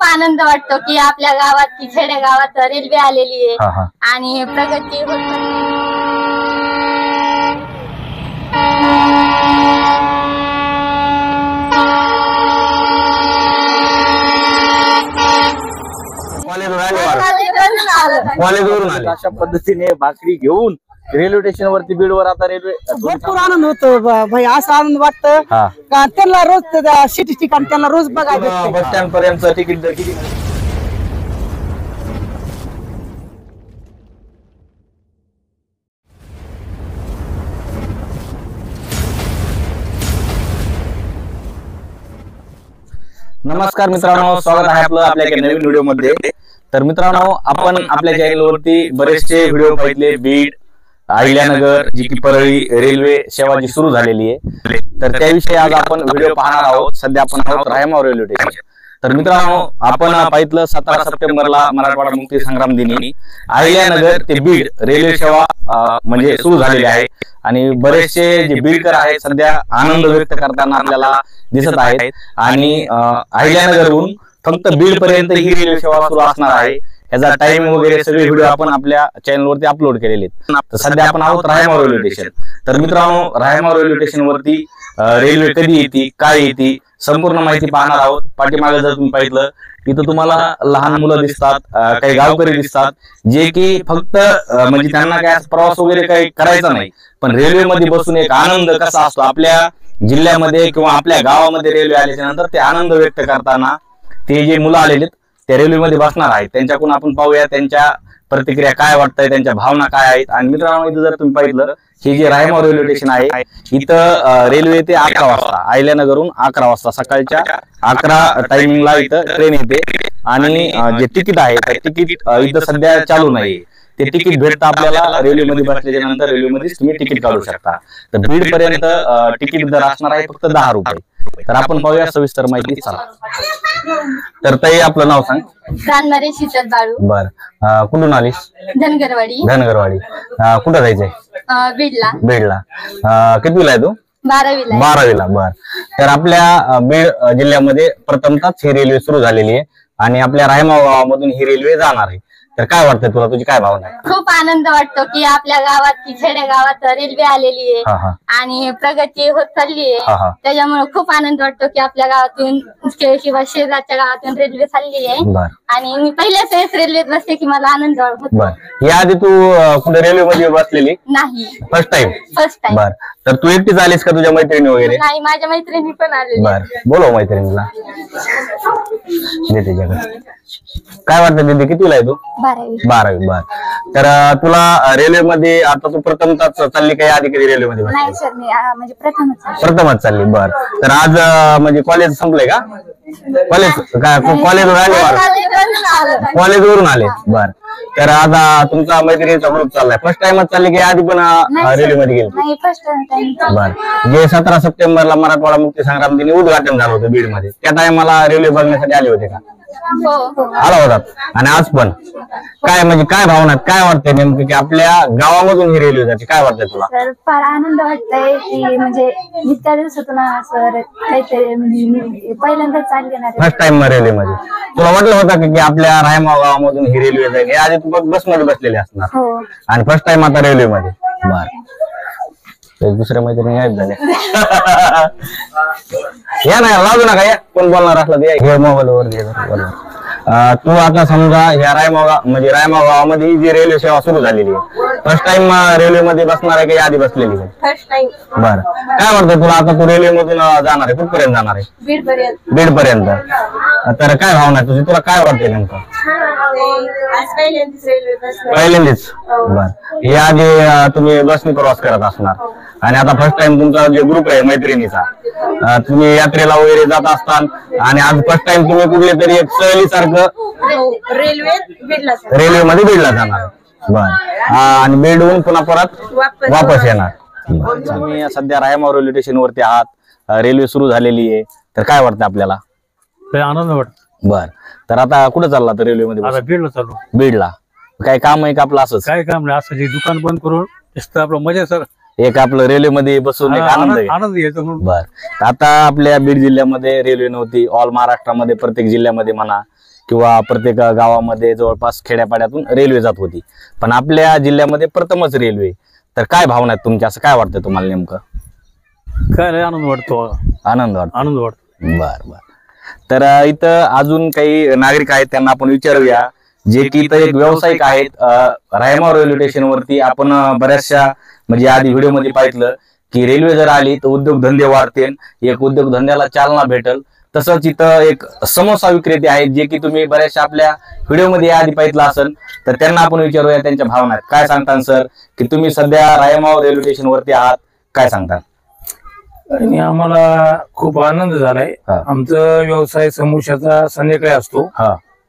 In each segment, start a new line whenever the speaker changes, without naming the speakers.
खूप आनंद वाटतो की आपल्या गावात की खेड्या गावात रेल्वे आलेली आहे आणि प्रगती होत
कॉलेजवरून आले अशा पद्धतीने भाकरी घेऊन रेल्वे स्टेशन वरती बीडवर आता रेल्वे
भरपूर आनंद होतो भाई. असा आनंद वाटतं का त्यांना रोज सिटी ठिकाण त्यांना रोज बघायला
बस स्टँड पर्यंत तिकीट दर किती? नमस्कार मित्रांनो, स्वागत आहे आपलं आपल्या नवीन व्हिडिओ मध्ये. तर मित्रांनो, आपण आपल्या चॅनल वरती बरेचसे व्हिडिओ पाहिले. बीड, अहिल्यानगर, जी की परळी रेल्वे सेवा जी सुरू झालेली आहे, तर त्याविषयी आज आपण व्हिडिओ पाहणार आहोत. सध्या आपण आहोत रायमाव रेल्वे स्टेशन. तर मित्रांनो, आपण पाहिलं 17 सप्टेंबरला मराठवाडा मुक्ती संग्राम दिनी अहिल्यानगर ते बीड रेल्वे सेवा म्हणजे सुरू झालेली आहे आणि बरेचसे जे बीडकर आहेत सध्या आनंद व्यक्त करताना आपल्याला दिसत आहेत. आणि अहिल्यानगरहून फक्त बीड पर्यंत ही रेल्वे सेवा सुरू असणार आहे. याचा टाइम वगैरे सगळे व्हिडिओ आपण आपल्या चॅनल वरती अपलोड केलेले आहेत. तर सध्या आपण आहोत रायमाव रेल्वे स्टेशन. तर मित्रांनो, रायमाव रेल्वे स्टेशन वरती रेल्वे कधी येते, काय येते, संपूर्ण माहिती पाहणार आहोत. पाठीमागे जर तुम्ही पाहिलं तिथं तुम्हाला लहान मुलं दिसतात, काही गावकरी दिसतात, जे की फक्त म्हणजे त्यांना काय प्रवास वगैरे काही करायचा नाही, पण रेल्वेमध्ये बसून एक आनंद कसा असतो आपल्या जिल्ह्यामध्ये किंवा आपल्या गावामध्ये रेल्वे आल्याच्या नंतर ते आनंद व्यक्त करताना ते जे मुलं आलेले त्या रेल्वेमध्ये बसणार आहेत त्यांच्याकडून आपण पाहूया त्यांच्या प्रतिक्रिया काय वाटतंय, त्यांच्या भावना काय आहेत. आणि मित्रांनो, इथं जर तुम्ही पाहिलं हे जे रायमाव रेल्वे स्टेशन आहे, इथं रेल्वे ते 11 वाजता अहिल्यानगरहून 11 वाजता सकाळच्या 11 टायमिंगला इथं ट्रेन येते. आणि जे तिकीट आहे ते तिकीट इथं सध्या चालू नाही. ते तिकीट भेटतं आपल्याला रेल्वेमध्ये बसल्याच्या नंतर रेल्वेमध्येच तुम्ही तिकीट काढू शकता. तर बीड पर्यंत तिकीट दर असणार आहे फक्त 10 रुपये. तर आपण पाहूया सविस्तर माहिती. चला. तर ताई, आपलं नाव सांग.
प्राणमारे शीतल बाळू.
बर, कुठून आलीस?
धनगरवाडी.
धनगरवाडी. कुठं जायचंय?
बीडला.
बीडला. कितवीला आहे तू?
12वीला.
12वीला. बर. तर आपल्या बीड जिल्ह्यामध्ये प्रथमतःच ही रेल्वे सुरू झालेली आहे आणि आपल्या रायमाव गावामधून ही रेल्वे जाणार आहे. तर काय वाटतंय तुला, तुझी काय भावना आहे?
खूप आनंद वाटतो की आपल्या गावात की खेड्या गावात रेल्वे आलेली आहे आणि प्रगती होत चालली आहे. त्याच्यामुळे खूप आनंद वाटतो की आपल्या गावातून किंवा शेजारच्या गावातून रेल्वे चालली आहे. आणि मी पहिल्याच वेळेस रेल्वेत बसते की मला आनंद होतो.
याआधी तू कुठे रेल्वे मध्ये बसलेली
नाही?
First time.
First time.
बर. तर तू एकटीच आलीस का तुझ्या मैत्रिणी वगैरे?
नाही, माझ्या मैत्रिणी पण आलेली.
बर, बोलव मैत्रिणीला. देते जगात. काय वाटतं दीदी, कितीला आहे तू? 12वी. बर. तर तुला रेल्वेमध्ये आता तू प्रथमतःच चालली का, आधी कधी रेल्वेमध्ये बसली?
नाही सर, मी म्हणजे
प्रथमच चालली. बर. तर आज म्हणजे कॉलेज संपलंय का? कॉलेज काय कॉलेजवरून आले? कॉलेजवरून आले. बर. तर आता तुमचा मैत्रिणीचा ग्रुप चाललाय. फर्स्ट टाइमच चालली की आधी पण रेल्वेमध्ये गेली? बर. जे 17 सप्टेंबरला मराठवाडा मुक्ती संग्राम दिनी उद्घाटन झालं होतं बीड मध्ये, त्या टाइमला रेल्वे बघण्यासाठी आले होते का? आला होता. आणि आज पण काय म्हणजे काय भावना, काय वाटतंय नेमकं की आपल्या गावामधून ही रेल्वे जाते? काय वाटतंय तुला?
सर, फार आनंद वाटतंय की म्हणजे इतक्या दिवसातून सर काहीतरी म्हणजे पहिल्यांदाच चालली ना
फर्स्ट टाइम रेल्वेमध्ये. तुला वाटलं होतं की आपल्या रायमाव गावामधून ही रेल्वे जाईल? आधी तू बस मध्ये बसलेली असणार आणि फर्स्ट टाइम आता रेल्वेमध्ये. बर. दुसऱ्या मैत्रिणी गायब झाल्या. या नाही, लावू नका. या कोण बोलणार असलं ते घे मोबाईल वर घे. तू आता समजा या रायमाव गावामध्ये जी रेल्वे सेवा सुरू झालेली आहे, फर्स्ट टाइम रेल्वे मध्ये बसणार आहे का आधी बसलेली आहे?
First time.
बरं. काय वाटतं तुला, आता तू रेल्वे मधून जाणार आहे, कुठपर्यंत जाणार आहे? बीड पर्यंत. तर काय भावना आहे तुझी, तुला काय वाटतंय नेमकं? पहिल्यांदाच. बर. या आधी तुम्ही बसने प्रवास करत असणार आणि आता फर्स्ट टाइम तुमचा जे ग्रुप आहे मैत्रिणीचा, तुम्ही यात्रेला वगैरे जात असताना आणि आज फर्स्ट टाइम तुम्ही कुठले तरी एक सहली सारखं रेल्वे मध्ये बीडला जाणार. बर. आणि बीडहून पुन्हा परत वापस येणार. तुम्ही सध्या रायमाव रेल्वे स्टेशन वरती आहात, रेल्वे सुरू झालेली आहे, तर काय वाटतं आपल्याला?
आनंद वाटतो.
बर. तर आता कुठे चालला तर रेल्वे मध्ये?
बीडला चालू.
बीडला. काय काम आहे का आपलं? असंच
काय काम नाही, असं दुकान बंद करून आपलं मजा सर
एक आपलं रेल्वेमध्ये बसून एक आनंद आहे.
आनंद घ्यायचा म्हणून.
बर आता आपल्या बीड जिल्ह्यामध्ये रेल्वे नव्हती. ऑल महाराष्ट्रामध्ये प्रत्येक जिल्ह्यामध्ये म्हणा किंवा प्रत्येक गावामध्ये जवळपास खेड्यापाड्यातून रेल्वे जात होती, पण आपल्या जिल्ह्यामध्ये प्रथमच रेल्वे. तर काय भावना आहेत तुमच्या, असं काय वाटतं तुम्हाला नेमकं?
काय लय आनंद वाटतो.
आनंद वाटतो.
आनंद वाटतो.
बर बर. तर इथं अजून काही नागरिक आहेत, त्यांना आपण विचारूया, जे की इथं एक व्यावसायिक आहेत. रायमाव रेल्वे स्टेशन वरती आपण बऱ्याचशा म्हणजे आधी व्हिडिओ मध्ये पाहिलं की रेल्वे जर आली तर उद्योगधंदे वाढतील, एक उद्योगधंद्याला चालना भेटल. तसंच इथं एक समोसा विक्रेते आहेत, जे की तुम्ही बऱ्याचशा आपल्या व्हिडिओमध्ये आधी पाहिलं असेल. तर त्यांना आपण विचारूया त्यांच्या भावना आहेत. काय सांगता सर, की तुम्ही सध्या रायमाव रेल्वे स्टेशन वरती आहात, काय सांगता?
आणि आम्हाला खूप आनंद झालाय. आमचा व्यवसाय समोशाचा संध्याकाळी असतो,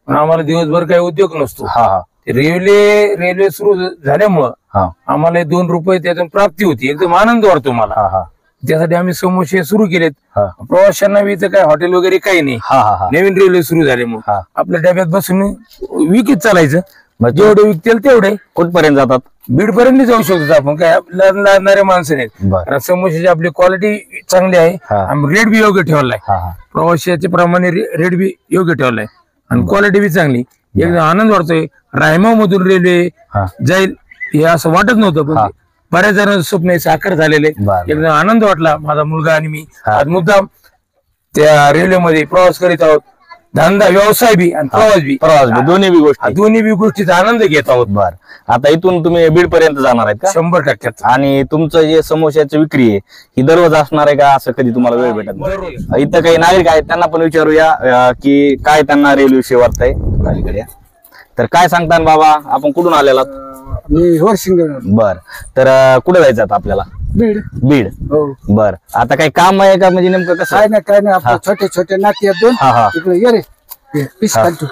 पण आम्हाला दिवसभर काही उद्योग नसतो. रेल्वे सुरू झाल्यामुळं आम्हाला 2 रुपये त्यातून प्राप्ती होती. एकदम आनंद वाटतो मला. त्यासाठी आम्ही समोसे सुरू केलेत. प्रवाशांना बी काय हॉटेल वगैरे काही नाही. नवीन रेल्वे सुरू झाल्यामुळे आपल्या डब्यात बसून विकत चालायचं. जेवढे विकतील तेवढे.
कुठपर्यंत जातात?
बीड पर्यंत जाऊ शकतो आपण. काय लागणारे माणसं नाहीत. समोशाची आपली क्वालिटी चांगली आहे. रेट बी योग्य ठेवलाय. प्रवाशाच्या प्रमाणे रेट बी योग्य ठेवलाय आणि क्वालिटी बी चांगली. एकदम आनंद वाटतोय. रायमाव मधून रेल्वे जाईल हे असं वाटत नव्हतं, पण बऱ्याच जणांचं स्वप्न साकार झालेले. एकदम आनंद वाटला. माझा मुलगा आणि मी आज मुद्दाम त्या रेल्वेमध्ये प्रवास करीत आहोत. धंदा व्यवसाय बी आणि प्रवास बी दोन्ही गोष्टीचा आनंद घेत आहोत.
बर. आता इथून तुम्ही बीड पर्यंत जाणार आहेत का?
100%.
आणि तुमचं जे समोश्याची विक्री आहे ही दररोज असणार आहे का, असं कधी तुम्हाला वेळ भेटत? इथं काही नागरिक आहेत, त्यांना पण विचारूया की काय त्यांना रेल्वे विषयी वाटतंय. तर काय सांगता बाबा, आपण कुठून आलेला?
मी वर्षिंग.
बर. तर कुठे जायचं आता आपल्याला? बीड. बर. आता काही काम आहे का, म्हणजे नेमकं कसं?
काय नाही आपले छोटे छोटे नाती आहेत 2 इकडे ये रे पीस काढतो.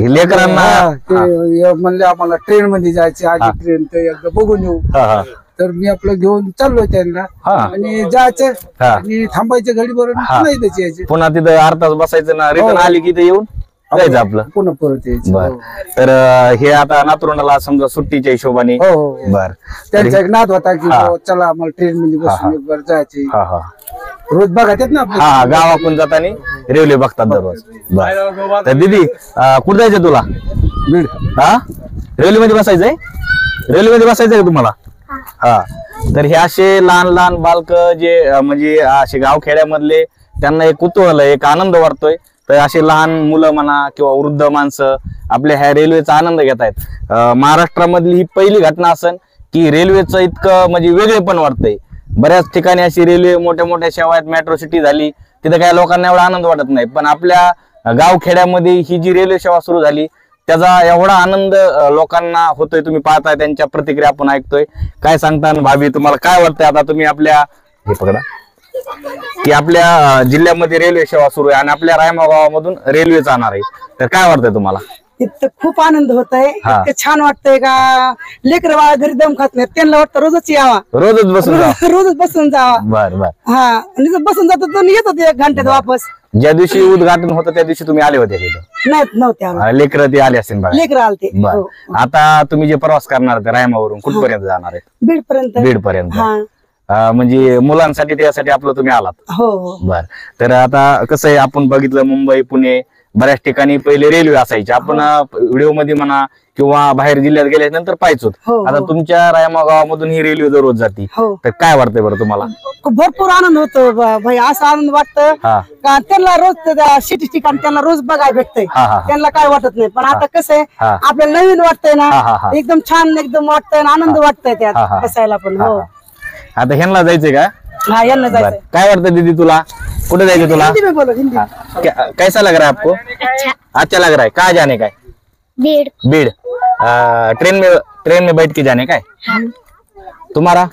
लेकरांना
ते म्हणले आम्हाला ट्रेन मध्ये जायचे, आधी ट्रेन तर एकदा बघून येऊ. तर मी आपलं घेऊन चाललोय त्यांना आणि जायचं आणि थांबायचं घडी बरोबर नाही त्याची यायची.
पुन्हा तिथं अर्धा तास बसायचं ना, रिटर्न आली की येऊन जायचं आपलं
पुन्हा परत यायचं.
बर. तर हे आता नातरुंडाला समजा सुट्टीच्या हिशोबाने. बर.
त्यांचा एक नाद होता की चला आम्हाला ट्रेन मध्ये बसून जायचे. रोज बघायच्यात ना आपल्या
गावाकडून जाताना रेल्वे बघतात दररोज. बर. तर दीदी कुठं जायचं तुला?
बीड.
रेल्वे मध्ये बसायचंय? रेल्वे मध्ये बसायचंय का तुम्हाला? तर हे असे लहान लहान बालक जे म्हणजे असे गावखेड्यामधले, त्यांना एक कुतूहल आहे, एक आनंद वाटतोय. तर असे लहान मुलं म्हणा किंवा वृद्ध माणसं आपल्या ह्या रेल्वेचा आनंद घेत आहेत. महाराष्ट्रामधली ही पहिली घटना असेल की रेल्वेचं इतकं म्हणजे वेगळे पण वाटतंय. बऱ्याच ठिकाणी अशी रेल्वे मोठ्या मोठ्या सेवा आहेत, मेट्रो सिटी झाली, तिथं काही लोकांना एवढा आनंद वाटत नाही. पण आपल्या गावखेड्यामध्ये ही जी रेल्वे सेवा सुरू झाली त्याचा एवढा आनंद लोकांना होतोय. तुम्ही पाहताय, त्यांच्या प्रतिक्रिया आपण ऐकतोय. काय सांगता भाभी, तुम्हाला काय वाटतंय? आता तुम्ही आपल्या हे पकडा की आपल्या जिल्ह्यामध्ये रेल्वे सेवा सुरू आहे आणि आपल्या रायमाव गावामधून रेल्वे जाणार आहे, तर काय वाटतंय तुम्हाला?
इतकं खूप आनंद होत आहे. इतकं छान वाटतंय का लेकर बाळा घरी दम खात नाही, त्यांना वाटतं रोजच यावा,
रोजच बसून
जावा.
बर बर.
आणि बसून जातात येत होते 1 घंट्यात वापस.
ज्या दिवशी उद्घाटन होतं त्या दिवशी तुम्ही आले होते तिथं?
नव्हते.
लेकर ते आले असतील बघा.
लेकर आलते.
बर. आता तुम्ही जे प्रवास करणार ते रायमावरून कुठपर्यंत जाणार आहे? बीड पर्यंत. म्हणजे मुलांसाठी त्यासाठी आपलं तुम्ही आलात?
हो.
बर. तर आता कसं आहे, आपण बघितलं मुंबई पुणे बऱ्याच ठिकाणी पहिले रेल्वे असायची, आपण व्हिडिओ मध्ये म्हणा किंवा बाहेर जिल्ह्यात गेल्यानंतर पाहायचो. आता तुमच्या रायमाव गावामधून ही रेल्वे दररोज जाते, तर काय वाटतंय बरं तुम्हाला?
भरपूर आनंद होतो भाई. असं आनंद वाटतं का त्यांना रोज सिटी ठिकाण त्यांना रोज बघायला भेटतंय, त्यांना काय वाटत नाही. पण आता कसं आहे, आपल्याला नवीन वाटतंय ना, एकदम छान एकदम वाटतंय, आनंद वाटतंय त्यात बसायला पण. हो.
आता ह्यांना जायचंय का?
यांना जायचंय.
काय वाटतं दीदी तुला, कुठे जायचं तुला? कैसा लग रहा है आपको? अच्छा लग रहा है. कहाँ जाने का है? बीड. ट्रेन में बैठ के जाने का है? तुम्हारा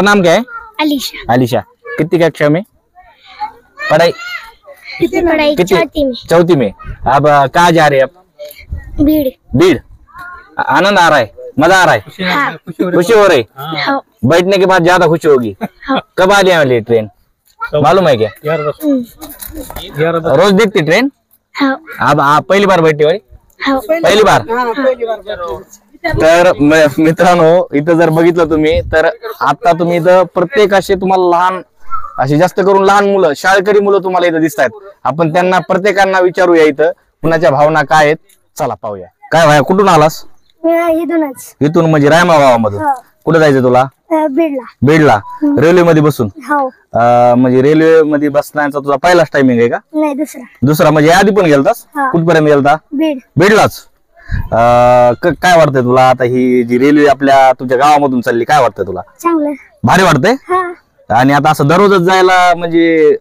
नाम क्या है? अलीशा. कितनी कक्षा में पढ़ाई? चौथी में. अब कहाँ जा रहे हैं अब? बीड. आनंद आ रहा है, मजा आ रहा है, खुशी हो रही? बैठने के बाद ज्यादा खुशी होगी. कब आ जाए वाली ट्रेन, मालूम है क्या?
11
रोज देखती ट्रेन? अब आप पहली बार बैठे हो? पहली बार. तर मित्रांनो इथं जर बघितलं तुम्ही तर आता तुम्ही इथं प्रत्येक असे तुम्हाला लहान असे जास्त करून लहान मुलं शाळकरी मुलं तुम्हाला इथं दिसत आहेत. आपण त्यांना प्रत्येकांना विचारूया इथं कुणाच्या भावना काय आहेत. चला पाहूया. काय भाया कुठून आलास? इथून म्हणजे रायमा गावामधून. कुठे जायचं तुला? बीडला. रेल्वे मध्ये बसून? म्हणजे रेल्वे मध्ये बसण्याचा तुझा पहिलाच टायमिंग आहे का? दुसरा म्हणजे आधी पण गेलतास? कुठपर्यंत गेलता? बीडलाच. काय वाटतंय तुला आता ही जी रेल्वे आपल्या तुमच्या गावामधून चालली काय वाटतंय तुला? भारी वाटतंय. आणि आता असं दररोजच जायला म्हणजे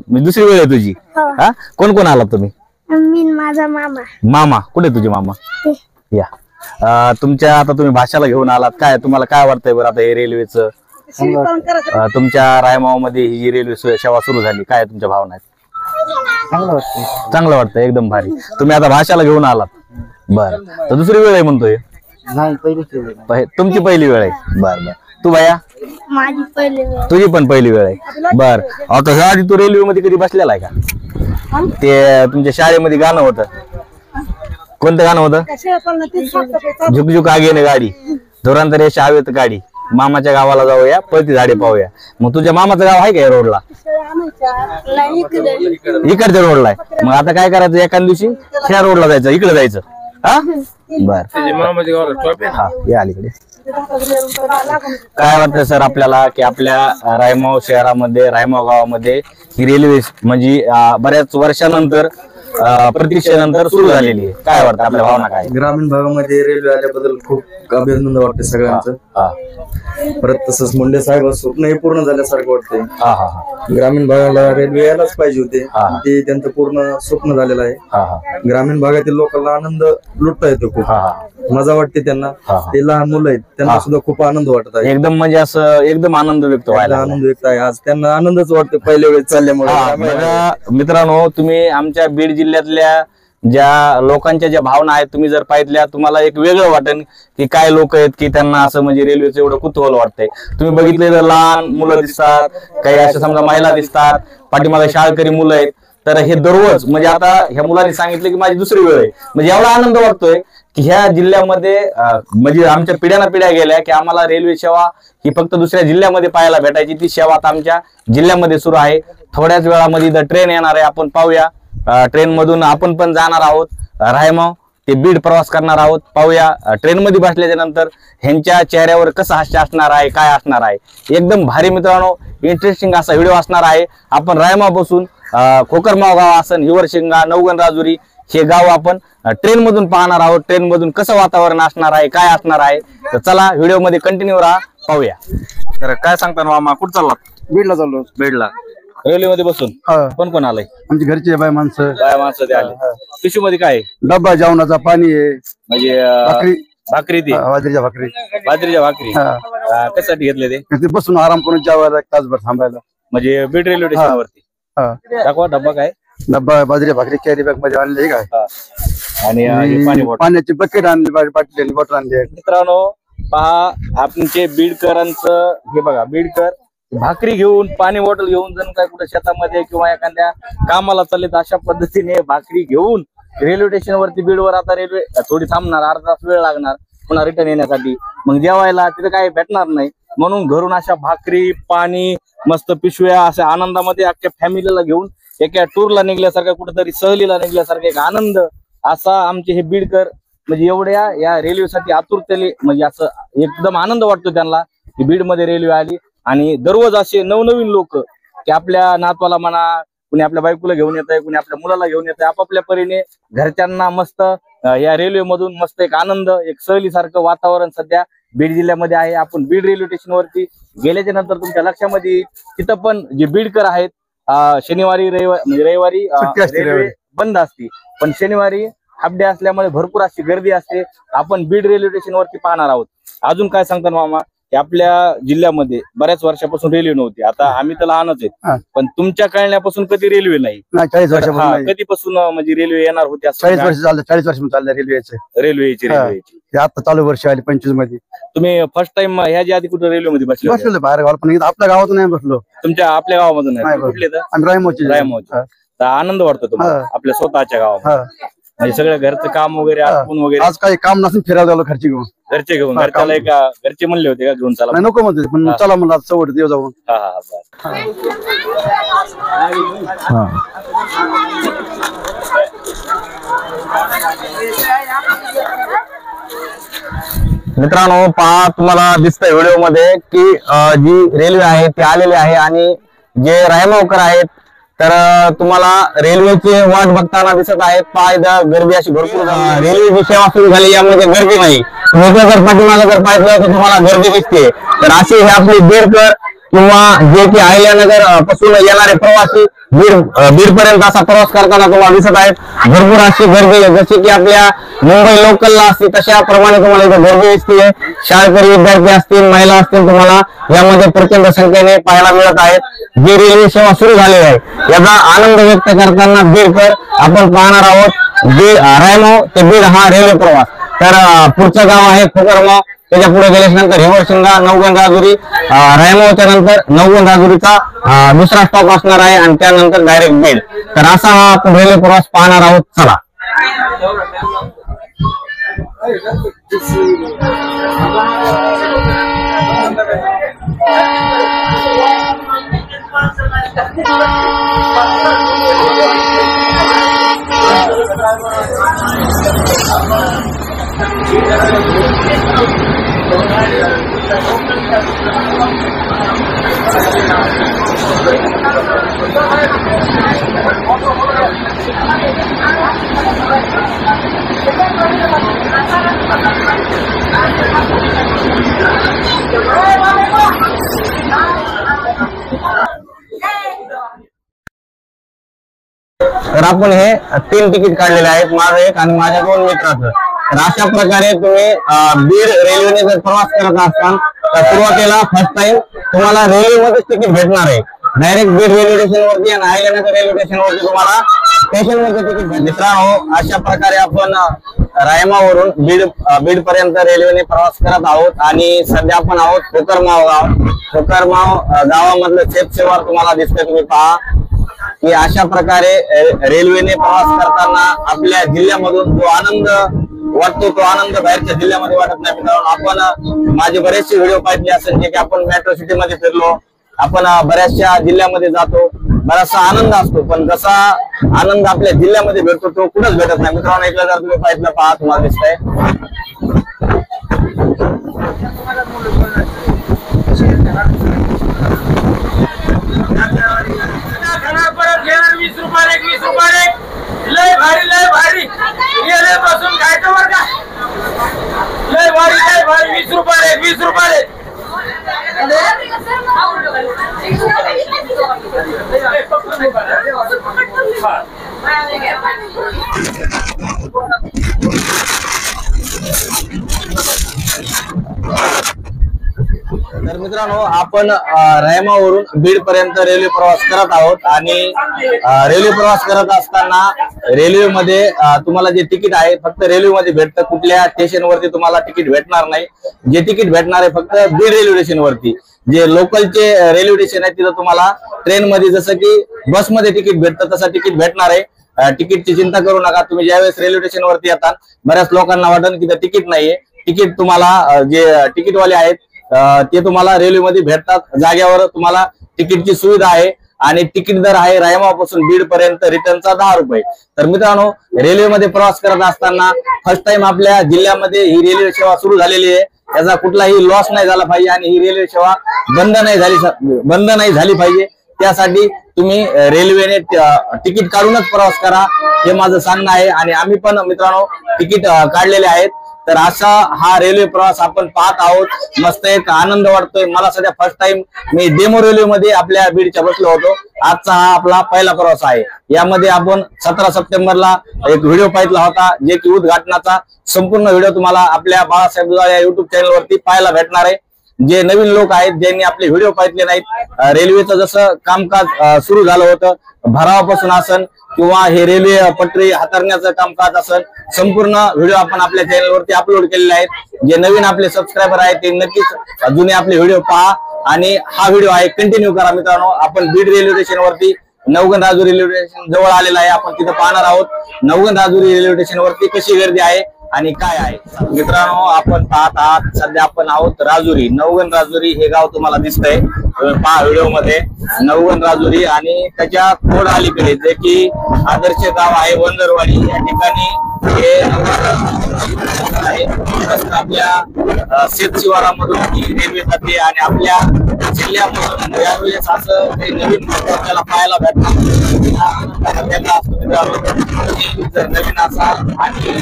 दुसरी वेळ आहे तुझी. कोण कोण आलात तुम्ही?
माझा मामा.
मामा कुठे तुझे मामा? या तुमच्या आता तुम्ही भाषाला घेऊन आलात. काय तुम्हाला काय वाटतंय बरं आता हे रेल्वेचं तुमच्या रायमाव मध्ये ही जी रेल्वे सेवा सुरू झाली काय तुमच्या भावना आहेत? चांगलं वाटतं एकदम भारी. तुम्ही आता भाषाला घेऊन आलात. बरं तर दुसरी वेळ आहे म्हणतोय? तुमची पहिली वेळ आहे. बर बर. तू बाया?
माझी पहिली वेळ.
तुझी पण पहिली वेळ आहे. बर आता ह्या आधी तू रेल्वे मध्ये कधी बसलेला आहे का? ते तुमच्या शाळेमध्ये गाणं होतं कोणतं गाणं होतं? झुकझुक आगेने गाडी धोरांतर यश हवेत गाडी मामाच्या गावाला जाऊया पळती झाडे पाहूया. मग तुझ्या मामाचं गाव आहे का या रोडला? इकडच्या रोडला आहे. मग आता काय करायचं एखाद दिवशी ह्या रोडला जायचं इकडे जायचं. हा बर हा या अलीकडे. काय वाटतं सर आपल्याला की आपल्या रायमाव शहरामध्ये रायमाव गावामध्ये ही रेल्वे म्हणजे बऱ्याच वर्षानंतर प्रतीक्षेनंतर सुरू झालेली आहे. काय वाटतं आपल्या भावना काय?
ग्रामीण भागामध्ये रेल्वे आल्याबद्दल खूप अभिनंदन वाटते सगळ्यांचं. परत तसंच मुंडे साहेब स्वप्न हे पूर्ण झाल्यासारखं वाटतंय. ग्रामीण भागाला रेल्वे यायलाच पाहिजे होते ते त्यांचं पूर्ण स्वप्न झालेलं आहे. ग्रामीण भागातील लोकांना आनंद लुटता येतो खूप मजा वाटते त्यांना. ते लहान मुलं आहेत त्यांना सुद्धा खूप आनंद वाटत आहे.
एकदम म्हणजे असं एकदम आनंद व्यक्त व्हायला
आनंद व्यक्त आहे. आज त्यांना आनंदच वाटतो पहिल्या वेळेस चालल्यामुळे.
मित्रांनो तुम्ही आमच्या बीड जिल्ह्यातल्या ज्या लोकांच्या ज्या भावना आहेत तुम्ही जर पाहितल्या तुम्हाला एक वेगळं वाटेल की काय लोक आहेत की त्यांना असं म्हणजे रेल्वेचं एवढं कुतूहल वाटतंय. तुम्ही बघितलेलं लहान मुलं दिसतात काही अशा समजा महिला दिसतात पाठीमागे शाळकरी मुलं आहेत. तर हे दररोज म्हणजे आता ह्या मुलांनी सांगितलं की माझी दुसरी वेळ आहे म्हणजे एवढा आनंद वाटतोय की ह्या जिल्ह्यामध्ये म्हणजे आमच्या पिढ्याना पिढ्या गेल्या की आम्हाला रेल्वे सेवा ही फक्त दुसऱ्या जिल्ह्यामध्ये पाहायला भेटायची ती सेवा आता आमच्या जिल्ह्यामध्ये सुरू आहे. थोड्याच वेळामध्ये ट्रेन येणार आहे आपण पाहूया. ट्रेन मधून आपण पण जाणार आहोत रायमाव ते बीड प्रवास करणार आहोत. पाहूया ट्रेन मध्ये बसल्याच्या नंतर ह्यांच्या चेहऱ्यावर कसं हास्य असणार आहे काय असणार आहे. एकदम भारी मित्रांनो इंटरेस्टिंग असा व्हिडिओ असणार आहे. आपण रायमाव बसून खोकरमाव गाव आसन हिवरशिंगा नवगण राजुरी हे गाव आपण ट्रेन मधून पाहणार आहोत. ट्रेन मधून कसं वातावरण असणार आहे काय असणार आहे. तर चला व्हिडिओ मध्ये कंटिन्यू राहा पाहूया. तर काय सांगता मामा कुठं चालला?
बीडला चाललो.
बीडला रेल्वे मध्ये बसून कोण कोण आलंय?
आमची घरची बाय माणसं
ते आले. पिशू मध्ये काय
डब्बा जेवणाचा पाणी आहे
म्हणजे भाकरी ती
बाजरीच्या भाकरी
भाकरी कशासाठी घेतले ते?
बसून आराम करून जेवायला एक तासभर थांबायला
म्हणजे बीड रेल्वे स्टेशन वरती. दाखवा डब्बा काय?
डब्बा बाजरी भाकरी कॅरी बॅग मध्ये आणले काय
आणि
पाण्याची बकेट आणली बाटली बॉटल आणली.
मित्रांनो पहा आमचे बीडकरांचं हे बघा बीडकर भाकरी घेऊन पाणी बॉटल घेऊन जण काय कुठे शेतामध्ये किंवा एखाद्या कामाला चालले तर अशा पद्धतीने भाकरी घेऊन रेल्वे स्टेशन वरती बीडवर आता रेल्वे थोडी थांबणार अर्धा तास वेळ लागणार पुन्हा रिटर्न येण्यासाठी. मग जेवायला तिथे काही भेटणार नाही म्हणून घरून अशा भाकरी पाणी मस्त पिशव्या अशा आनंदामध्ये अख्ख्या फॅमिलीला घेऊन एका टूरला निघल्यासारखा कुठेतरी सहलीला निघल्यासारखा एक आनंद असा आमचे हे बीडकर म्हणजे एवढ्या या रेल्वेसाठी आतुरतेने म्हणजे असं एकदम आनंद वाटतो त्यांना की बीड मध्ये रेल्वे आली. आणि दररोज असे नवनवीन लोक की आपल्या नातवाला म्हणा कुणी आपल्या बायकोला घेऊन येत आहे कुणी आपल्या मुलाला घेऊन येत आहे आपापल्या परीने घरच्यांना मस्त या रेल्वे मधून मस्त एक आनंद एक सहलीसारखं वातावरण सध्या बीड जिल्ह्यामध्ये आहे. आपण बीड रेल्वे स्टेशन वरती गेल्याच्या नंतर तुमच्या लक्षामध्ये तिथं पण जे बीडकर आहेत शनिवारी रविवारी रेल्वे बंद असते पण शनिवारी हाफ डे असल्यामुळे भरपूर अशी गर्दी असते. आपण बीड रेल्वे स्टेशन वरती पाहणार आहोत. अजून काय सांगता मामा आपल्या जिल्ह्यामध्ये बऱ्याच वर्षापासून रेल्वे नव्हती. आता आम्ही तर लहानच आहेत पण तुमच्या कळण्यापासून कधी रेल्वे नाही.
40 वर्षापासून
कधीपासून म्हणजे रेल्वे येणार होती?
40 वर्ष झालं. 40 वर्ष चाललं रेल्वेची आता चालू वर्ष आली 25 मध्ये.
तुम्ही फर्स्ट टाइम ह्याच्या आधी कुठे रेल्वे मध्ये
बसलो बाहेर गावाला पण आपल्या गावातून नाही बसलो.
तुमच्या आपल्या गावामधून नाही कुठले तर रायमावचे. तर आनंद वाटतो तुम्हाला आपल्या स्वतःच्या गावात म्हणजे सगळं घरचं काम वगैरे वगैरे.
आज काही काम नसून फिरायला झालो खर्च घेऊन
घरचे घेऊन घरच्याला का घरचे म्हणले होते का घेऊन चला?
नाही नको म्हणते पण चला म्हणलं आज चवड देव जाऊन.
हा हा बरं. मित्रांनो पहा, तुम्हाला दिसतंय व्हिडिओ मध्ये की जी रेल्वे आहे ती आलेली आहे आणि जे रायमावकर आहेत तर तुम्हाला रेल्वेची वाट बघताना दिसत आहेत. पहा इथं गर्दी अशी भरपूर रेल्वेची सेवा सुरू झाली, यामध्ये गर्दी नाही. तुम्ही जर पाठीमागे जर पाहिलं तर तुम्हाला गर्दी दिसते. तर अशी हे आपली बीडकर किंवा जे की अहिल्यानगर पासून येणारे प्रवासी बीड पर्यंत असा प्रवास करताना तुम्हाला दिसत आहेत. भरपूर अशी गर्दी जशी की आपल्या मुंबई लोकलला असते तशा प्रमाणे तुम्हाला इथं गर्दी दिसते. शाळकरी विद्यार्थी असतील, महिला असतील, तुम्हाला यामध्ये प्रचंड संख्येने पाहायला मिळत आहेत. जी रेल्वे सेवा सुरू झालेली आहे याचा आनंद व्यक्त करताना बीडकर आपण पाहणार आहोत. रायमाव ते बीड हा रेल्वे प्रवास. तर पुढचं गाव आहे खोकरमाव, त्याच्या पुढे गेल्यानंतर हिवरशिंगा, नवगण राजुरी, रायमावच्या नंतर नवगण राजुरीचा दुसरा स्टॉप असणार आहे आणि त्यानंतर डायरेक्ट बीड. तर असा हा आपण रेल्वे प्रवास पाहणार आहोत. चला. तर आपण हे 3 तिकीट काढलेले आहेत, माझं एक आणि माझ्या 2 मित्राचं. तर अशा प्रकारे तुम्ही बीड रेल्वेने जर प्रवास करत असताल तर सुरुवातीला फर्स्ट टाइम तुम्हाला रेल्वेमध्येच तिकीट भेटणार आहे. डायरेक्ट बीड रेल्वे स्टेशन वरती आणि अहिल्यानगर रेल्वे स्टेशन वरती तुम्हाला स्टेशन वरती तिकीट भेटणार. मित्रांनो अशा प्रकारे आपण रायमावरून बीड पर्यंत रेल्वेने प्रवास करत आहोत आणि सध्या आपण आहोत खोकरमाव गाव. खोकरमाव गावामधलं शेत शिवार तुम्हाला दिसतंय. तुम्ही पहा की अशा प्रकारे रेल्वेने प्रवास करताना आपल्या जिल्ह्यामधून जो आनंद वाटतो तो आनंद बाहेरच्या जिल्ह्यामध्ये वाटत नाही. मित्रांनो आपण माझे बरेचसे व्हिडिओ पाहिले असेल जे की आपण मेट्रो सिटी मध्ये फिरलो, आपण बऱ्याचशा जिल्ह्यामध्ये जातो, बराचसा आनंद असतो, पण जसा आनंद आपल्या जिल्ह्यामध्ये भेटतो तो कुठंच भेटत नाही. मित्रांनो इकडे जर तुम्ही पाहिलं पहा तुम्हाला दिसतंय.
लय भारी लय भारी रेल्वे पासून खायचं बरं का. लय भारी 20 रुपये 20 रुपये.
तर मित्रांनो आपण रायमावरून बीड पर्यंत रेल्वे प्रवास करत आहोत आणि रेल्वे प्रवास करत असताना रेल्वेमध्ये तुम्हाला जे तिकीट आहे फक्त रेल्वेमध्ये भेटतं. कुठल्या स्टेशनवरती तुम्हाला तिकीट भेटणार नाही. जे तिकीट भेटणार आहे फक्त बीड रेल्वे स्टेशन वरती. जे लोकलचे रेल्वे स्टेशन आहे तिथं तुम्हाला ट्रेन मध्ये जसं की बसमध्ये तिकीट भेटतं तसं तिकीट भेटणार आहे. तिकीटची चिंता करू नका. तुम्ही ज्यावेळेस रेल्वे स्टेशन वरती येतात बऱ्याच लोकांना वाटतं की तिकीट नाहीये. तिकीट तुम्हाला जे तिकीटवाले आहेत ते तुम्हाला रेल्वेमध्ये भेटतात. जाग्यावर तुम्हाला तिकीटची सुविधा आहे आणि तिकीट दर आहे रायमावपासून बीड पर्यंत रिटर्नचा 10 रुपये. तर मित्रांनो रेल्वेमध्ये प्रवास करत असताना फर्स्ट टाइम आपल्या जिल्ह्यामध्ये ही रेल्वे सेवा सुरू झालेली आहे. याचा कुठलाही लॉस नाही झाला पाहिजे आणि ही रेल्वे सेवा बंद नाही झाली पाहिजे. त्यासाठी तुम्ही रेल्वेने तिकीट काढूनच प्रवास करा हे माझं सांगणं आहे. आणि आम्ही पण मित्रांनो तिकीट काढलेले आहेत. तर असा हा रेल्वे प्रवास आपण पाहत आहोत. मस्त एक आनंद वाटतोय. मला सध्या फर्स्ट टाइम मी डेमो रेल्वेमध्ये आपल्या बीडच्या बसलो होतो. आजचा हा आपला पहिला प्रवास आहे. यामध्ये आपण 17 सप्टेंबरला एक व्हिडिओ पाहिला होता जे की उद्घाटनाचा संपूर्ण व्हिडिओ तुम्हाला आपल्या बाळासाहेब दुधाळे या युट्यूब चॅनल वरती पाहायला भेटणार आहे. जे नवीन लोक आहेत ज्यांनी आपले व्हिडिओ पाहिलेले नाहीत, रेल्वेचं जसं कामकाज सुरू झालं होतं भरावापासून असन किंवा हे रेल्वे पटरी हाताळण्याचं कामकाज असेल, संपूर्ण व्हिडिओ आपण आपल्या चॅनलवरती अपलोड केलेले आहेत. जे नवीन आपले सबस्क्रायबर आहेत ते नक्कीच जुने आपले व्हिडिओ पहा आणि हा व्हिडिओ आहे कंटिन्यू करा. मित्रांनो आपण बीड रेल्वे स्टेशन वरती नवगण राजुरी रेल्वे स्टेशन जवळ आलेला आहे. आपण तिथे पाहणार आहोत नवगण राजुरी रेल्वे स्टेशन वरती कशी गर्दी आहे आणि काय आहे. मित्रांनो, आपण पाहत आहात सध्या आपण आहोत राजुरी, नवगण राजुरी हे गाव तुम्हाला दिसतंय पहा व्हिडिओ मध्ये. नवगण राजुरी आणि त्याच्या थोडं अलीकडे जे की आदर्श गाव आहे वंजरवाडी, या ठिकाणी हे आहे. आपल्या शेत शिवारामधून ही रेल्वे जाते आणि आपल्या जिल्ह्यामधून यावेळेस असं ते नवीन आपल्याला पाहायला भेटणार. जर नवीन असाल आणि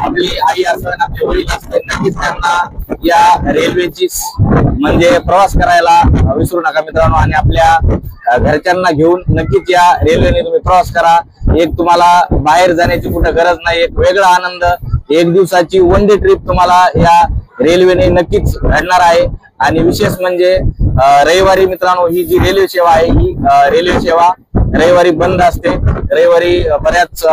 आपली आई असेल, आपले वडील असतील, नक्कीच त्यांना या रेल्वेची म्हणजे प्रवास करायला विसरू नका मित्रांनो. आणि आपल्या घरच्यांना घेऊन नक्कीच या रेल्वेने तुम्ही प्रवास करा. एक तुम्हाला बाहेर जाण्याची कुठं गरज नाही, एक वेगळा आनंद, एक दिवसाची वन डे ट्रिप तुम्हाला या रेल्वेने नक्कीच घडणार आहे. आणि विशेष म्हणजे रविवारी मित्रांनो ही जी रेल्वे सेवा आहे ही रेल्वे सेवा रविवारी बंद असते. रविवारी बऱ्याच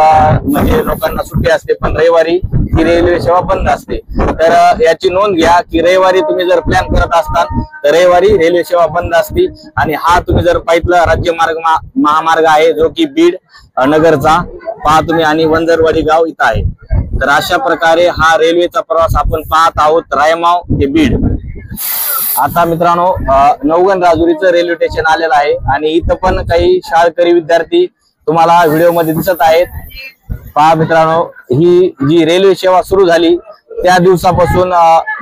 म्हणजे लोकांना सुट्टी असते, पण रविवारी ही रेल्वे सेवा बंद असते. तर याची नोंद घ्या की रविवारी तुम्ही जर प्लॅन करत असताल तर रविवारी रेल्वे सेवा बंद असते. आणि हा तुम्ही जर पाहिलं राज्यमार्ग महामार्ग आहे जो की बीड नगरचा पहा तुम्ही, आणि वंजरवाडी गाव इथं आहे. तर अशा प्रकारे हा रेल्वेचा प्रवास आपण पाहत आहोत रायमाव ते बीड. आता मित्रांनो नवगण राजुरीचं रेल्वे स्टेशन आलेलं आहे आणि इथं पण काही शाळकरी विद्यार्थी तुम्हाला व्हिडिओ मध्ये दिसत आहेत. पहा मित्रांनो, ही जी रेल्वे सेवा सुरू झाली त्या दिवसापासून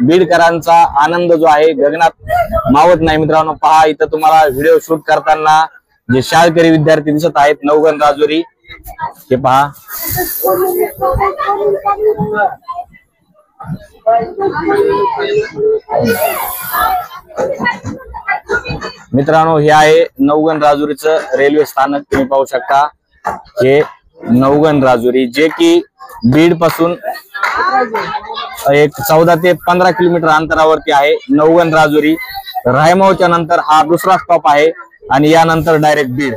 बीडकरांचा आनंद जो आहे गगनात मावत नाही मित्रांनो. पहा इथं तुम्हाला व्हिडिओ शूट करताना जे शाळकरी विद्यार्थी दिसत आहेत नवगण राजुरी हे पहा. मित्रांनो, हे आहे नवगण राजुरीचं रेल्वे स्थानक. तुम्ही पाहू शकता हे नवगण राजुरी जे की बीड पासून एक 14 ते 15 किलोमीटर अंतरावरती आहे. नवगण राजुरी रायमावच्या नंतर हा दुसरा स्टॉप आहे आणि यानंतर डायरेक्ट बीड.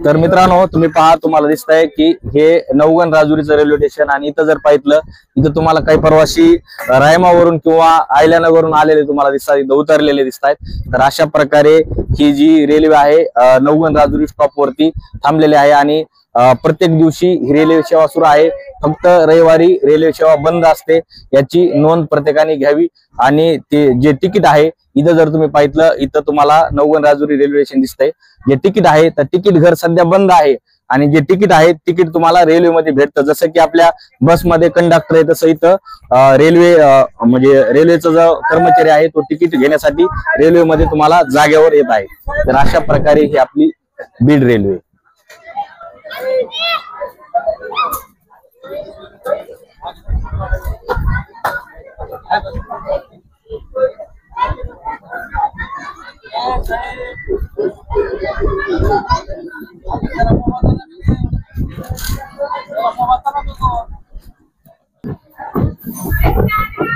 तर मित्रांनो, तुम्ही पहा तुम्हाला दिसतंय की हे नवगण राजुरीचं रेल्वे स्टेशन. आणि इथं जर पाहिलं इथं तुम्हाला काही प्रवासी रायमावरून किंवा आयल्यानगरवरून आलेले तुम्हाला दिसतात, इथं उतरलेले दिसत आहेत. तर अशा प्रकारे ही जी रेल्वे आहे नवगण राजुरी स्टॉप वरती थांबलेली आहे आणि प्रत्येक दिवशी ही रेल्वे सेवा सुरू आहे. फक्त रविवारी रेल्वे सेवा बंद असते, याची नोंद प्रत्येकाने घ्यावी. आणि ते जे तिकीट आहे इथं जर तुम्ही पाहिलं इथं तुम्हाला नवगण राजुरी रेल्वे स्टेशन दिसतंय. जे तिकीट आहे तर तिकीट घर सध्या बंद आहे आणि जे तिकीट आहे तिकीट तुम्हाला रेल्वेमध्ये भेटतं. जसं की आपल्या बसमध्ये कंडक्टर आहे तसं इथं रेल्वे म्हणजे रेल्वेचा जो कर्मचारी आहे तो तिकीट घेण्यासाठी रेल्वेमध्ये तुम्हाला जागेवर येत आहे. तर अशा प्रकारे ही आपली बीड रेल्वे.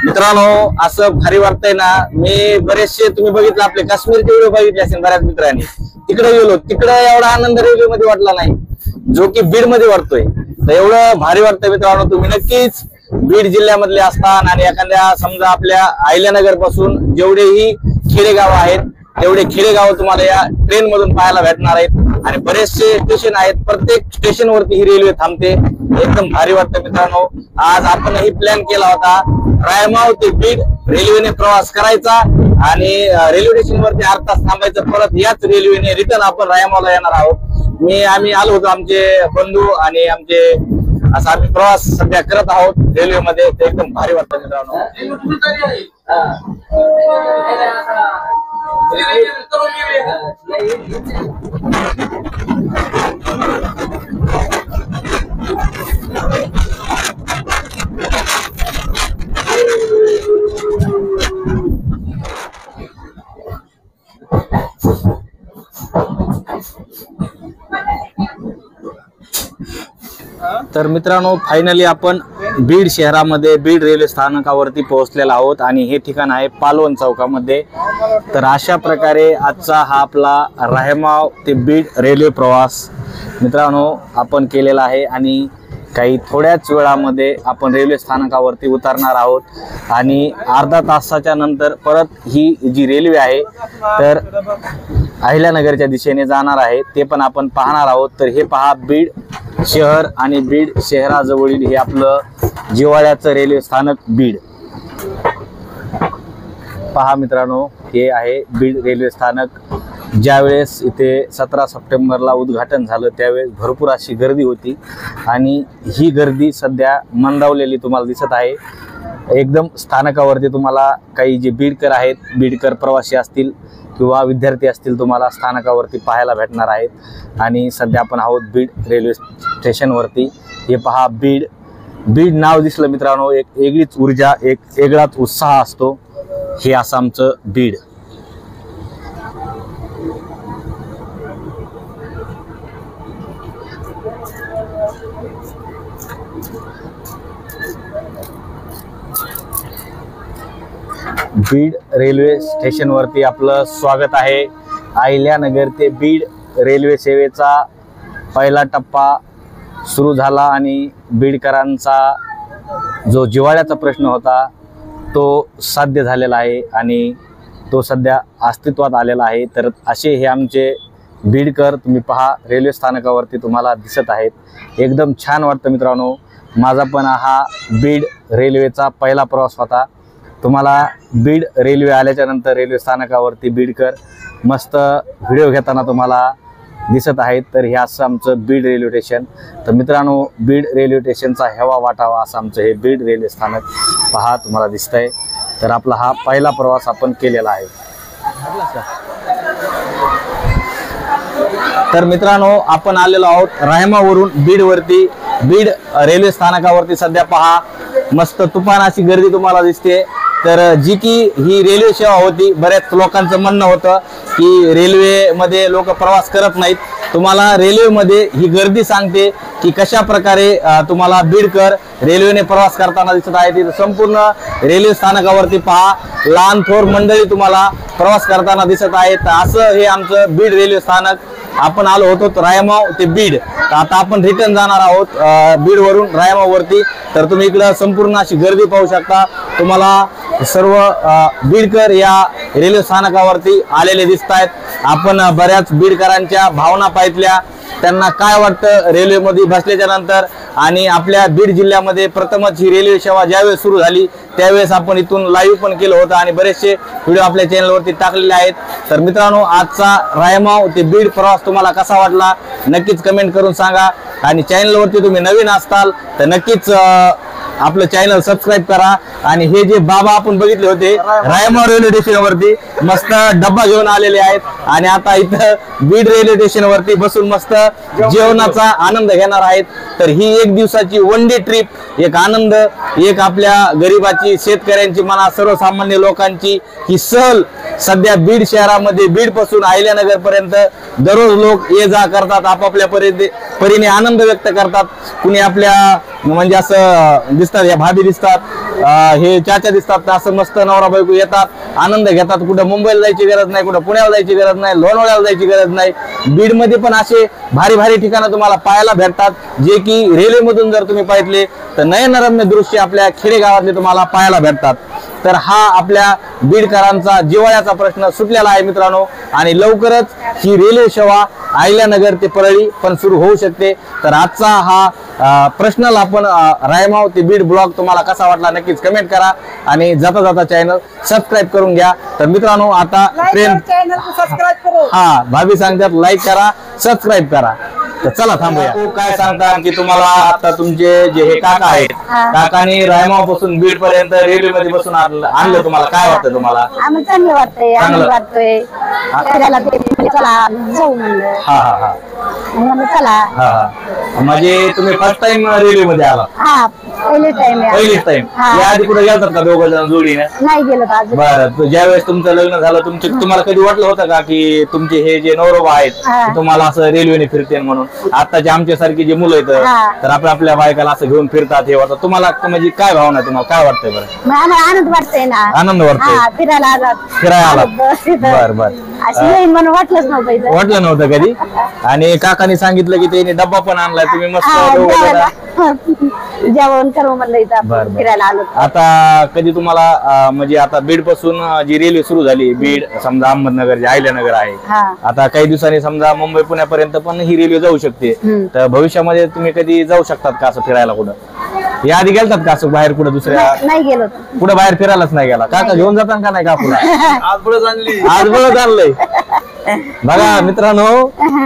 मित्रांनो, असं भारी वाटतंय ना. मी बरेचसे तुम्ही बघितलं आपले काश्मीरचे व्हिडिओ बघितले असेल बऱ्याच मित्रांनी. तिकडे गेलो, तिकडे एवढा आनंद रेल्वे मध्ये वाटला नाही जो की बीड मध्ये वाटतोय. तर एवढं भारी वाटतंय मित्रांनो. तुम्ही नक्कीच बीड जिल्ह्यामधले असताना आणि एखाद्या समजा आपल्या अहिल्यानगर पासून जेवढेही खेडेगाव आहेत तेवढे खेडेगाव तुम्हाला या ट्रेन मधून पाहायला भेटणार आहेत. आणि बरेचसे स्टेशन आहेत, प्रत्येक स्टेशन वरती ही रेल्वे थांबते. एकदम भारी वाटतं मित्रांनो. आज आपणही प्लॅन केला होता रायमाव ते बीड रेल्वेने प्रवास करायचा आणि रेल्वे स्टेशन वरती 8 तास थांबायचं. परत याच रेल्वेने रिटर्न आपण रायमावला येणार आहोत. आम्ही आलो होतो, आमचे बंधू आणि आमचे असा आम्ही प्रवास सध्या करत आहोत रेल्वेमध्ये. ते एकदम भारी वाटतं मित्रांनो. तर मित्रांनो, फायनली आपण बीड शहरामध्ये बीड रेल्वे स्थानकावरती पोहोचलेला आहोत आणि हे ठिकाण आहे पालवण चौकामध्ये. तर अशा प्रकारे आजचा हा आपला रायमाव ते बीड रेल्वे प्रवास मित्रांनो आपण केलेला आहे आणि काही थोड्याच वेळामध्ये आपण रेल्वे स्थानकावरती उतरणार आहोत आणि अर्धा तासाच्या नंतर परत ही जी रेल्वे आहे तर अहिल्यानगरच्या दिशेने जाणार आहे ते पण आपण पाहणार आहोत. तर हे पहा, बीड शहर आणि बीड शहराजवळील हे आपलं जिव्हाळ्याचं रेल्वे स्थानक बीड. पहा मित्रांनो, हे आहे बीड रेल्वे स्थानक. ज्यावेळेस इथे 17 सप्टेंबरला उद्घाटन झालं त्यावेळेस भरपूर अशी गर्दी होती आणि ही गर्दी सध्या मंदावलेली तुम्हाला दिसत आहे. एकदम स्थानकावरती तुम्हाला काही जे बीडकर आहेत, बीडकर प्रवासी असतील किंवा विद्यार्थी असतील, तुम्हाला स्थानकावरती पाहायला भेटणार आहेत. आणि सध्या आपण आहोत बीड रेल्वे स्टेशनवरती. हे पहा, बीड. बीड नाव दिसलं मित्रांनो, एक वेगळीच ऊर्जा, एक वेगळाच उत्साह असतो. हे असं आमचं बीड. बीड रेल्वे स्टेशनवरती आपलं स्वागत आहे. अहिल्यानगर ते बीड रेल्वे सेवेचा पहिला टप्पा सुरू झाला आणि बीडकरांचा जो जिव्हाळ्याचा प्रश्न होता तो साध्य झालेला आहे आणि तो सध्या अस्तित्वात आलेला आहे. तर असे हे आमचे बीडकर तुम्ही पहा रेल्वे स्थानकावरती तुम्हाला दिसत आहेत. एकदम छान वाटतं मित्रांनो. माझा पण हा बीड रेल्वेचा पहिला प्रवास होता. तुम्हाला बीड रेल्वे आल्याच्या नंतर रेल्वे स्थानकावरती बीडकर मस्त व्हिडिओ घेताना तुम्हाला दिसत आहेत. तर हे असं आमचं बीड रेल्वे स्टेशन. तर मित्रांनो, बीड रेल्वे स्टेशनचा हेवा वाटावा असं आमचं हे बीड रेल्वे स्थानक पहा तुम्हाला दिसतंय. तर आपला हा पहिला प्रवास आपण केलेला आहे. तर मित्रांनो, आपण आलेलो आहोत रायमावरून बीडवरती. बीड रेल्वे स्थानकावरती सध्या पहा मस्त तुफान अशी गर्दी तुम्हाला दिसते. तर जी की ही रेल्वे सेवा होती, बऱ्याच लोकांचं म्हणणं होतं की रेल्वेमध्ये लोक प्रवास करत नाहीत. तुम्हाला रेल्वेमध्ये ही गर्दी सांगते की कशा प्रकारे तुम्हाला बीडकर रेल्वेने प्रवास करताना दिसत आहे. तिथे संपूर्ण रेल्वे स्थानकावरती पहा लहान थोर मंडळी तुम्हाला प्रवास करताना दिसत आहेत. असं हे आमचं बीड रेल्वे स्थानक. आपण आलो होतो रायमाव ते बीड. तर आता आपण रिटर्न जाणार आहोत बीडवरून रायमावरती. तर तुम्ही इकडं संपूर्ण अशी गर्दी पाहू शकता. तुम्हाला सर्व बीडकर या रेल्वे स्थानकावरती आलेले दिसत आहेत. आपण बऱ्याच बीडकरांच्या भावना पाहितल्या, त्यांना काय वाटतं रेल्वेमध्ये बसल्याच्या नंतर. आणि आपल्या बीड जिल्ह्यामध्ये प्रथमच ही रेल्वे सेवा ज्यावेळेस सुरू झाली त्यावेळेस आपण इथून लाईव्ह पण केलं होतं आणि बरेचसे व्हिडिओ आपल्या चॅनलवरती टाकलेले आहेत. तर मित्रांनो, आजचा रायमाव ते बीड प्रवास तुम्हाला कसा वाटला नक्कीच कमेंट करून सांगा. आणि चॅनलवरती तुम्ही नवीन असताल तर नक्कीच आपलं चॅनल सबस्क्राईब करा. आणि हे जे बाबा आपण बघितले होते रायमाव रेल्वे स्टेशनवरती मस्त डब्बा घेऊन आलेले आहेत आणि आता इथं बीड रेल्वे स्टेशनवरती बसून मस्त जेवणाचा आनंद घेणार आहेत. तर ही एक दिवसाची वन डे ट्रिप, एक आनंद, एक आपल्या गरिबाची, शेतकऱ्यांची म्हणा, सर्वसामान्य लोकांची ही सहल सध्या बीड शहरामध्ये, बीड पासून अहिल्यानगर पर्यंत दररोज लोक ये जा करतात, आपापल्या परीने आनंद व्यक्त करतात. कुणी आपल्या म्हणजे असं दिसतात, या भाभी दिसतात, हे चाचा दिसतात, असं मस्त नवरा बायको येतात, आनंद घेतात. कुठं मुंबईला जायची गरज नाही, कुठं पुण्याला जायची गरज नाही, लोणावळ्याला जायची गरज नाही. बीड मध्ये पण असे भारी भारी ठिकाणं तुम्हाला पाहायला भेटतात जे की रेल्वेमधून जर तुम्ही पाहितले तर नयनरम्य दृश्य आपल्या खेडेगावातले तुम्हाला पाहायला भेटतात. तर हा आपल्या बीडकरांचा जिव्हाळ्याचा प्रश्न सुटलेला आहे मित्रांनो. आणि लवकरच ही रेल्वे सेवा अहिल्यानगर ते परळी पण सुरू होऊ शकते. तर आजचा हा प्रश्नल आपण रायमाव ते बीड ब्लॉग तुम्हाला कसा वाटला नक्कीच कमेंट करा आणि जाता जाता चॅनल सबस्क्राईब करून घ्या. तर मित्रांनो, आता ट्रेन हा भाभी सांगतात लाईक करा, सबस्क्राईब करा. तर चला थांबूया. काय सांगता की तुम्हाला आता तुमचे जे हे काका आहेत, काकांनी रायमाव पासून बीड पर्यंत रेल्वे मध्ये बसून आणलं, तुम्हाला काय वाटतं? तुम्हाला
चांगलं वाटतंय, आनंद वाटतोय.
हा हा हा म्हणजे तुम्ही फर्स्ट टाइम रेल्वे मध्ये आला? पहिलीच टाइम. या आधी कुठे गेलतात का दोघं जण जोडीने?
नाही गेलो.
बरं, ज्यावेळेस तुमचं लग्न झालं तुम्हाला कधी वाटलं होतं का की तुमचे हे जे नवरोबा आहेत तुम्हाला असं रेल्वेने फिरते म्हणून? आताचे आमच्या सारखी जे मुलं आहेत तर आपल्या बायकाला असं घेऊन फिरतात, हे होतं. तुम्हाला म्हणजे काय भावना, तुम्हाला काय वाटतंय? बरं,
आनंद वाटतंय ना.
आनंद वाटतोय.
फिरायला
आलात? बर बर.
वाटलं
नव्हतं कधी? आणि काकांनी सांगितलं की त्यांनी डब्बा पण आणलाय, तुम्ही मस्त
जेवण करू म्हणलं इथं आपण फिरायला आलो.
आता कधी तुम्हाला म्हणजे आता बीड पासून जी रेल्वे सुरू झाली, बीड समजा अहमदनगर जे अहिल्यानगर आहे, आता काही दिवसांनी समजा मुंबई पुण्यापर्यंत पण ही रेल्वे जाऊ शकते. तर भविष्यामध्ये तुम्ही कधी जाऊ शकतात का असं फिरायला कुठं? या आधी गेलतात का असं बाहेर कुठं दुसऱ्या?
नाही गेलो
कुठं बाहेर फिरायलाच नाही गेला? काका घेऊन जातात का नाही काकूला? आज बळच आणलंय. बघा मित्रांनो,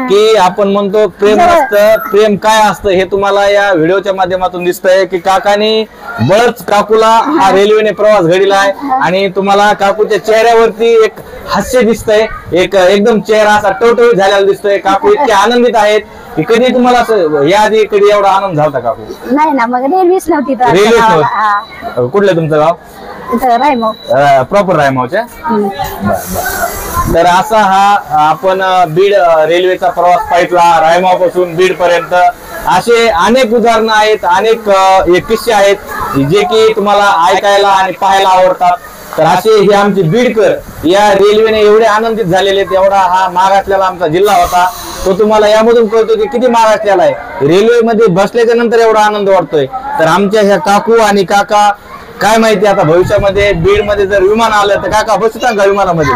की आपण म्हणतो प्रेम असतं, प्रेम काय असतं हे तुम्हाला या व्हिडिओच्या माध्यमातून दिसतंय की काकानी बळच काकूला हा रेल्वेने प्रवास घडीलाय आणि तुम्हाला काकूच्या चेहऱ्यावरती एक हास्य दिसतंय, एक एकदम चेहरा असा टवटवीत झालेला दिसतोय. काकू इतके आनंदित आहेत की कधी तुम्हाला याआधी कधी एवढा आनंद झाला काकू?
नाही ना, मग रेल्वेच नव्हती.
रेल्वेच नव्हती. कुठलं तुमचं गाव?
रायमाव.
प्रॉपर रायमावच्या. तर असा हा आपण बीड रेल्वेचा प्रवास पाहिला, रायमाव पासून बीड पर्यंत. असे अनेक उदाहरणं आहेत, अनेक किस्से आहेत जे की तुम्हाला ऐकायला आणि पाहायला आवडतात. तर असे हे आमचे बीडकर या रेल्वेने एवढे आनंदित झालेले आहेत. एवढा हा मागासलेला आमचा जिल्हा होता, तो तुम्हाला यामधून कळतो की किती मागासलेला आहे. रेल्वेमध्ये बसल्याच्या नंतर एवढा आनंद वाटतोय. तर आमच्या ह्या काकू आणि काका काय माहिती आता भविष्यामध्ये बीड मध्ये जर विमान आलं तर काका बसता का विमानामध्ये?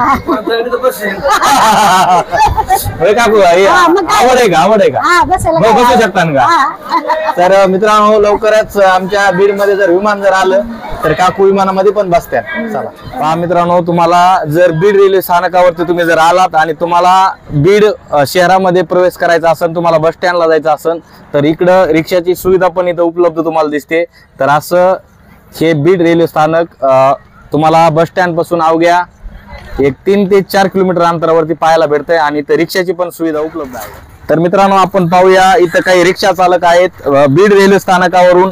काकू आवड आहे का? बसू शकता का? तर मित्रांनो, लवकरच आमच्या बीड मध्ये जर विमान जर आलं तर काकू विमानामध्ये पण बसत्या. चला मित्रांनो, तुम्हाला जर बीड रेल्वे स्थानकावरती तुम्ही जर आलात आणि तुम्हाला बीड शहरामध्ये प्रवेश करायचा असेल, तुम्हाला बस स्टँडला जायचं असेल तर इकडं रिक्षाची सुविधा पण इथं उपलब्ध तुम्हाला दिसते. तर असं हे बीड रेल्वे स्थानक तुम्हाला बस स्टँड पासून अवघ्या एक 3 ते 4 किलोमीटर अंतरावरती पाहायला भेटतंय आणि इथं रिक्षाची पण सुविधा उपलब्ध आहे. तर मित्रांनो, आपण पाहूया इथं काही रिक्षा चालक आहेत. बीड रेल्वे स्थानकावरून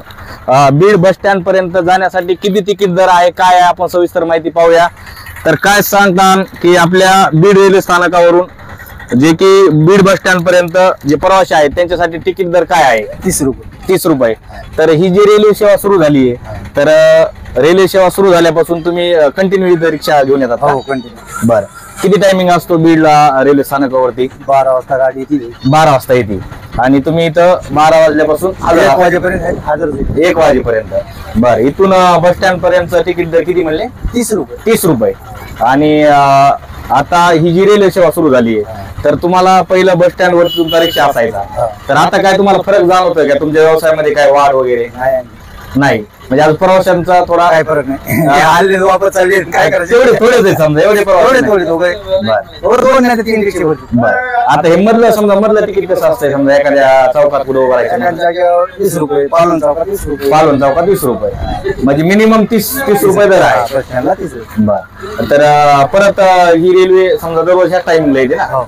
बीड बस स्टँड पर्यंत जाण्यासाठी किती तिकीट दर आहे, काय आहे, आपण सविस्तर माहिती पाहूया. तर काय सांगतात की आपल्या बीड रेल्वे स्थानकावरून जे की बीड बस स्टँड पर्यंत जे प्रवासी आहेत त्यांच्यासाठी तिकीट दर काय आहे? 30 रुपये. तर ही जी रेल्वे सेवा सुरू झाली आहे, तर रेल्वे सेवा सुरू झाल्यापासून तुम्ही कंटिन्यू इथं रिक्षा घेऊन येतात?
हो, कंटिन्यू.
बरं, किती टायमिंग असतो बीडला रेल्वे स्थानकावरती?
12 वाजता गाडी येते.
12 वाजता येते आणि तुम्ही इथं 12 वाजल्यापासून
1 वाजेपर्यंत हजर.
1 वाजेपर्यंत. बरं, इथून बस स्टँड पर्यंत तिकीट दर किती म्हणले?
30 रुपये.
30 रुपये. आणि आता ही जी रेल्वे सेवा सुरू झाली आहे तर तुम्हाला पहिलं बस स्टँड वरती तुमचा रिक्षा असायचा, तर आता काय तुम्हाला फरक जाणवतोय का तुमच्या व्यवसायामध्ये? काय वाढ वगैरे नाही? म्हणजे आज प्रवाशांचा थोडा
काय फरक नाही. वापर चालले काय करायचं?
एवढे थोडेच आहे समजा, एवढे
थोडे 2 नाही 3 रिक्षा होते.
आता हे मधलं समजा मधलं तिकीट कसं असतंय? समजा एखाद्या चौकात पुढे उभं राहायचं
20 रुपये, पालन चौकात 20 रुपये.
पालन चौकात 20 रुपये, म्हणजे मिनिमम 30 रुपये दर आहे. बरं, तर परत ही रेल्वे समजा दररोज ह्या टाइमिंगला येते ना,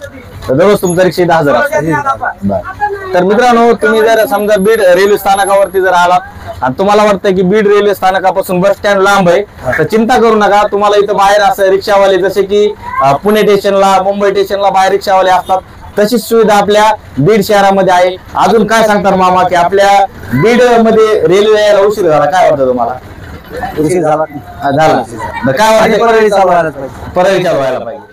तर दररोज तुमचा रिक्षा 10,000 असतो. तर मित्रांनो, तुम्ही जर समजा बीड रेल्वे स्थानकावरती जर आलात आणि तुम्हाला वाटतं की बीड रेल्वे स्थानकापासून बस स्टँड लांब आहे, तर चिंता करू नका. तुम्हाला इथं बाहेर असं रिक्षावाले जसे की पुणे स्टेशनला, मुंबई स्टेशनला बाहेर रिक्षावाले असतात, तशीच सुविधा आपल्या बीड शहरामध्ये आहे. अजून काय सांगतात मामा की आपल्या बीड मध्ये रेल्वे यायला उशीर झाला? काय वाटतं तुम्हाला?
उशीर झाला.
काय वाटतं? परळी चालू व्हायला पाहिजे.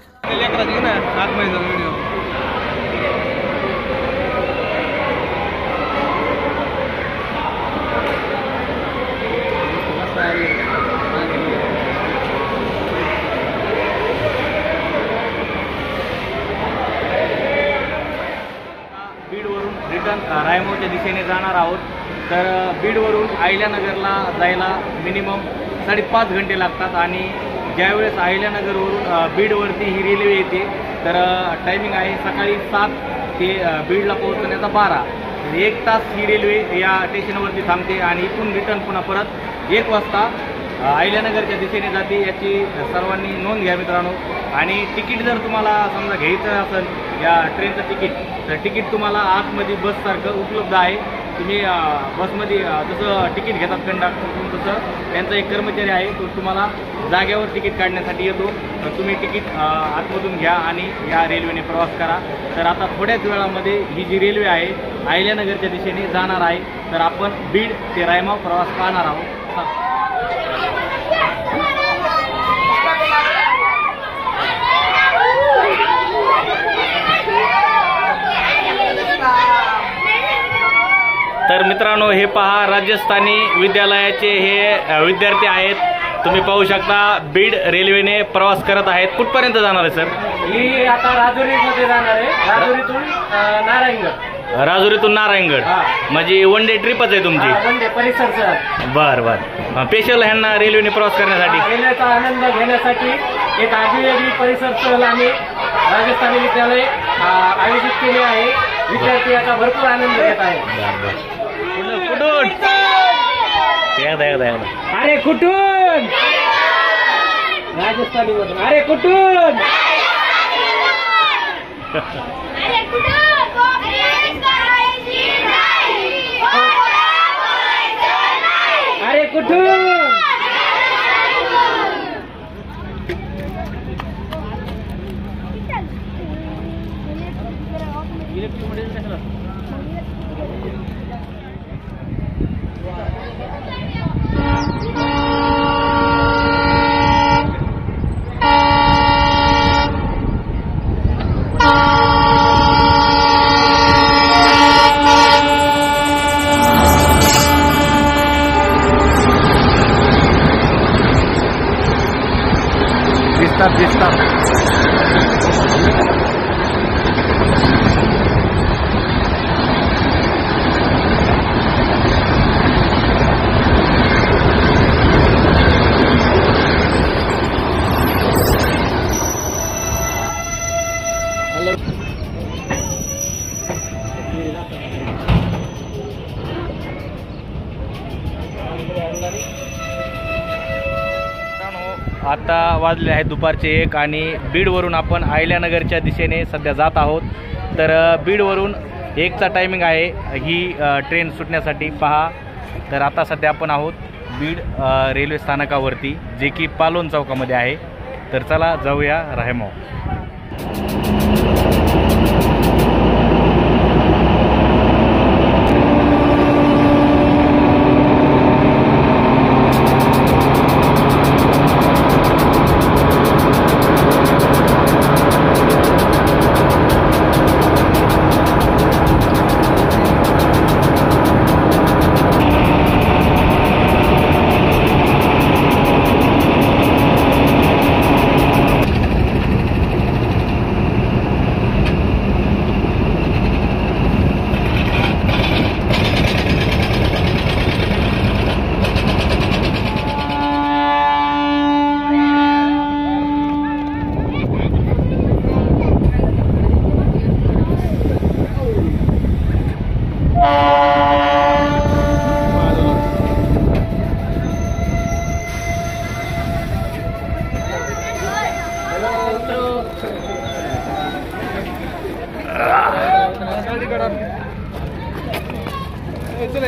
बीडवरून रिटर्न रायमावच्या दिशेने जाणार आहोत. तर बीडवरून अहिल्यानगरला जायला मिनिमम 5.5 घंटे लागतात आणि ज्यावेळेस अहिल्यानगरवरून बीडवरती ही रेल्वे येते तर टायमिंग आहे सकाळी 7 ते बीडला पोहोचण्याचा 12. 1 तास ही रेल्वे या स्टेशनवरती थांबते आणि इथून रिटर्न पुन्हा परत 1 वाजता अहिल्यानगरच्या दिशेने जाते. याची सर्वांनी नोंद घ्या मित्रांनो. आणि तिकीट जर तुम्हाला समजा घ्यायचं असेल या ट्रेनचं तिकीट, तर तिकीट तुम्हाला आतमध्ये बससारखं उपलब्ध आहे. तुम्ही बसमध्ये जसं तिकीट घेतात कंडक्टर, तसं त्यांचा एक कर्मचारी आहे, तो तुम्हाला जागेवर तिकीट काढण्यासाठी येतो. तर तुम्ही तिकीट आतमधून घ्या आणि या रेल्वेने प्रवास करा. तर आता थोड्याच वेळामध्ये ही जी रेल्वे आहे अहिल्यानगरच्या दिशेने जाणार आहे. तर आपण बीड ते रायमाव प्रवास पाहणार आहोत. तर मित्रांनो हे पहा राजस्थानी विद्यालयाचे हे विद्यार्थी आहेत. तुम्ही पाहू शकता बीड रेल्वेने प्रवास करत आहेत. कुठपर्यंत जाणार आहे सर?
ही आता राजुरीमध्ये जाणार आहे. राजुरीतून नारायणगड.
राजुरीतून नारायणगड म्हणजे वन डे ट्रिपच आहे तुमची?
वन डे परिसर.
बर बर. स्पेशल ह्यांना रेल्वेने प्रवास करण्यासाठी
रेल्वेचा आनंद घेण्यासाठी एक आगळीवेगळी परिसर सहल आम्ही राजस्थानी विद्यालय आयोजित केले आहे. विद्यार्थी याचा भरपूर आनंद घेत आहे.
कुठून?
अरे कुठून? राजस्थानी मधून. अरे कुठून? अरे कुठून?
दिसतात. आता वाजले आहेत दुपारचे 1 आणि बीडवरून आपण अहिल्यानगरच्या दिशेने सध्या जात आहोत. तर बीडवरून 1चा टायमिंग आहे ही ट्रेन सुटण्यासाठी. पहा तर आता सध्या आपण आहोत बीड रेल्वे स्थानकावरती जे की पालोन चौकामध्ये आहे. तर चला जाऊया राहेमाव.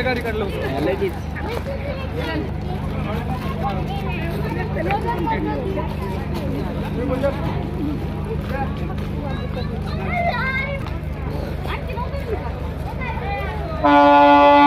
गाडी काढलं होतं लगेच.
Oh